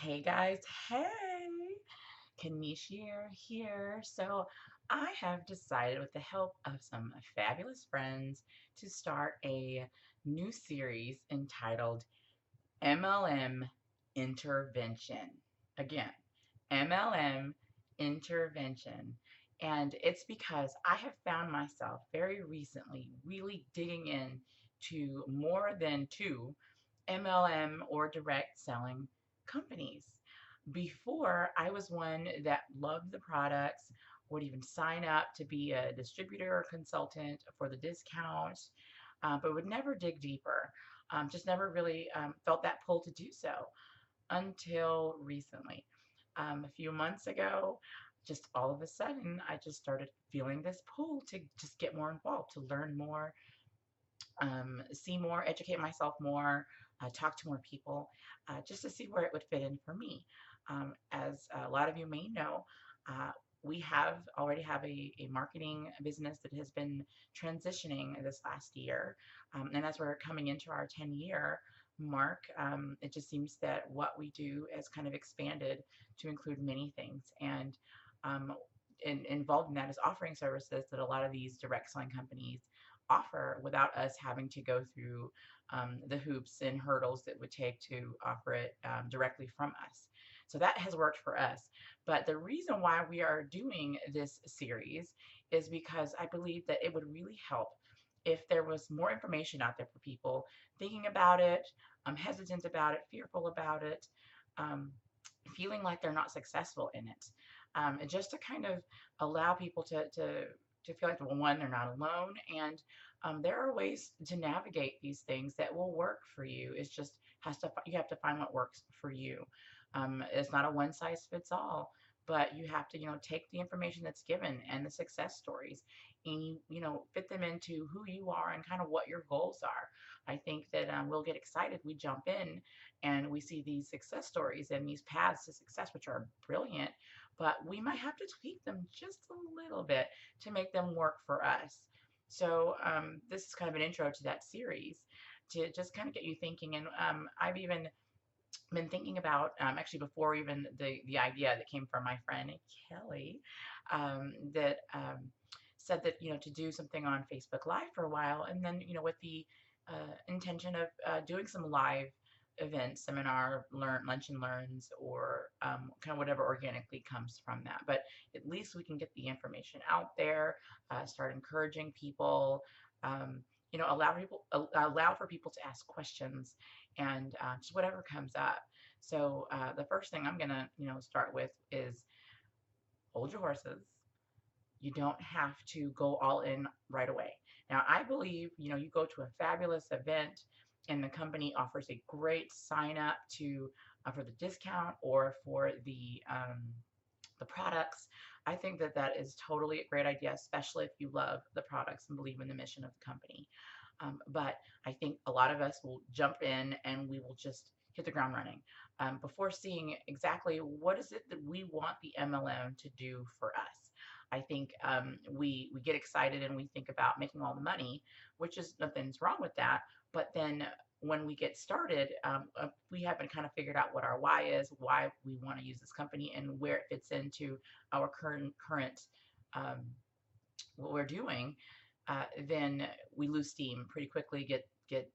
Hey guys, hey, Kanisha here. So I have decided with the help of some fabulous friends to start a new series entitled MLM Intervention. Again, MLM Intervention. And it's because I have found myself very recently really digging in to more than two MLM or direct selling companies. Before, I was one that loved the products, would even sign up to be a distributor or consultant for the discount, but would never dig deeper. Just never really felt that pull to do so until recently. A few months ago, just all of a sudden, I just started feeling this pull to just get more involved, to learn more, see more, educate myself more, talk to more people, just to see where it would fit in for me. As a lot of you may know, uh, we have already have a marketing business that has been transitioning this last year. And as we're coming into our 10-year mark, it just seems that what we do has kind of expanded to include many things. And um, involved in that is offering services that a lot of these direct selling companies offer without us having to go through the hoops and hurdles that would take to offer it directly from us. So that has worked for us. But the reason why we are doing this series is because I believe that it would really help if there was more information out there for people thinking about it, hesitant about it, fearful about it, um, feeling like they're not successful in it. And just to kind of allow people to feel like, well, one, they're not alone, and there are ways to navigate these things that will work for you. It's just you have to find what works for you. It's not a one size fits all, but you have to take the information that's given and the success stories, and you fit them into who you are and kind of what your goals are. I think that we'll get excited. We jump in and we see these success stories and these paths to success, which are brilliant, but we might have to tweak them just a little bit to make them work for us. So this is kind of an intro to that series to just kind of get you thinking. And I've even been thinking about actually before even the idea that came from my friend Kelly that said that to do something on Facebook Live for a while, and then with the intention of doing some live events, seminar, learn lunch and learns, or kind of whatever organically comes from that. But at least we can get the information out there, start encouraging people. Allow for people to ask questions and just whatever comes up. So the first thing I'm gonna start with is hold your horses. You don't have to go all in right away. Now, I believe, you go to a fabulous event and the company offers a great sign up to for the discount or for the products. I think that that is totally a great idea, especially if you love the products and believe in the mission of the company. But I think a lot of us will jump in and we will just hit the ground running before seeing exactly what is it that we want the MLM to do for us. I think we get excited and we think about making all the money, which is nothing's wrong with that. But then when we get started, we haven't kind of figured out what our why is, why we want to use this company, and where it fits into our current what we're doing. Then we lose steam pretty quickly, get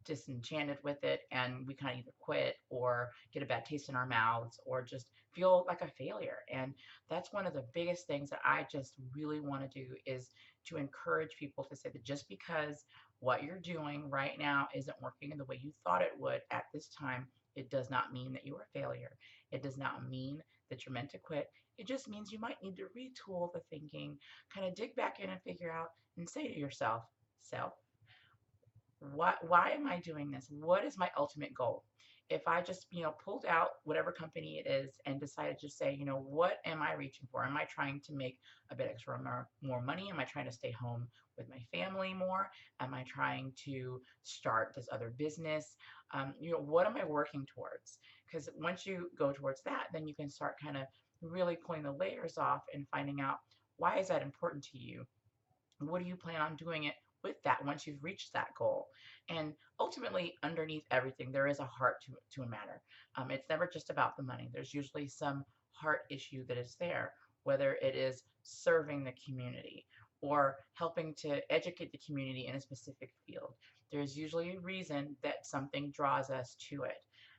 disenchanted with it, and we kind of either quit or get a bad taste in our mouths or just feel like a failure. And that's one of the biggest things that I just really want to do is to encourage people to say that just because what you're doing right now isn't working in the way you thought it would at this time, it does not mean that you're a failure. It does not mean that you're meant to quit. It just means you might need to retool the thinking, kind of dig back in and figure out and say to yourself, self, why am I doing this? What is my ultimate goal? If I just, pulled out whatever company it is and decided to say, what am I reaching for? Am I trying to make a bit extra more money? Am I trying to stay home with my family more? Am I trying to start this other business? What am I working towards? Because once you go towards that, then you can start kind of really pulling the layers off and finding out why is that important to you? What do you plan on doing it with that once you've reached that goal. And ultimately, underneath everything, there is a heart to a matter. It's never just about the money. There's usually some heart issue that is there, whether it is serving the community or helping to educate the community in a specific field. There's usually a reason that something draws us to it.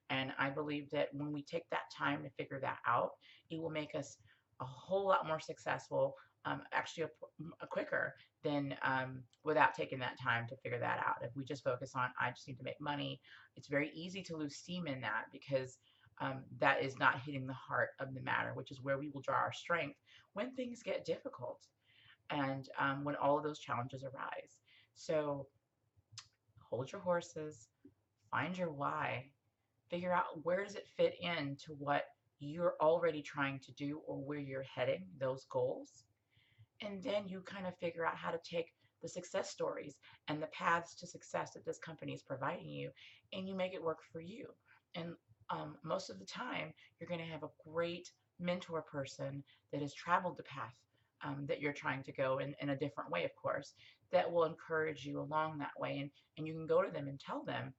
And I believe that when we take that time to figure that out, it will make us a whole lot more successful, actually a quicker than without taking that time to figure that out. If we just focus on, I just need to make money, it's very easy to lose steam in that because that is not hitting the heart of the matter, which is where we will draw our strength when things get difficult and when all of those challenges arise. So hold your horses, find your why, figure out where does it fit into what you're already trying to do or where you're heading, those goals. And then you kind of figure out how to take the success stories and the paths to success that this company is providing you, and you make it work for you. And most of the time, you're going to have a great mentor person that has traveled the path that you're trying to go in a different way, of course, that will encourage you along that way. And you can go to them and tell them,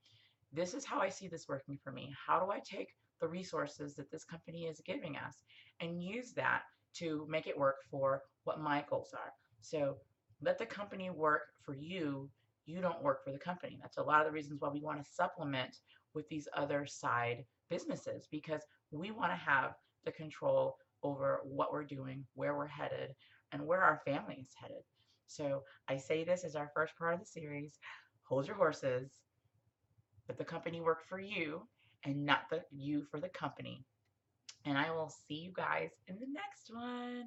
this is how I see this working for me. How do I take the resources that this company is giving us and use that to make it work for what my goals are? So let the company work for you. You don't work for the company. That's a lot of the reasons why we want to supplement with these other side businesses, because we want to have the control over what we're doing, where we're headed, and where our family is headed. So I say this as our first part of the series. Hold your horses. Let the company work for you and not you for the company. And I will see you guys in the next one.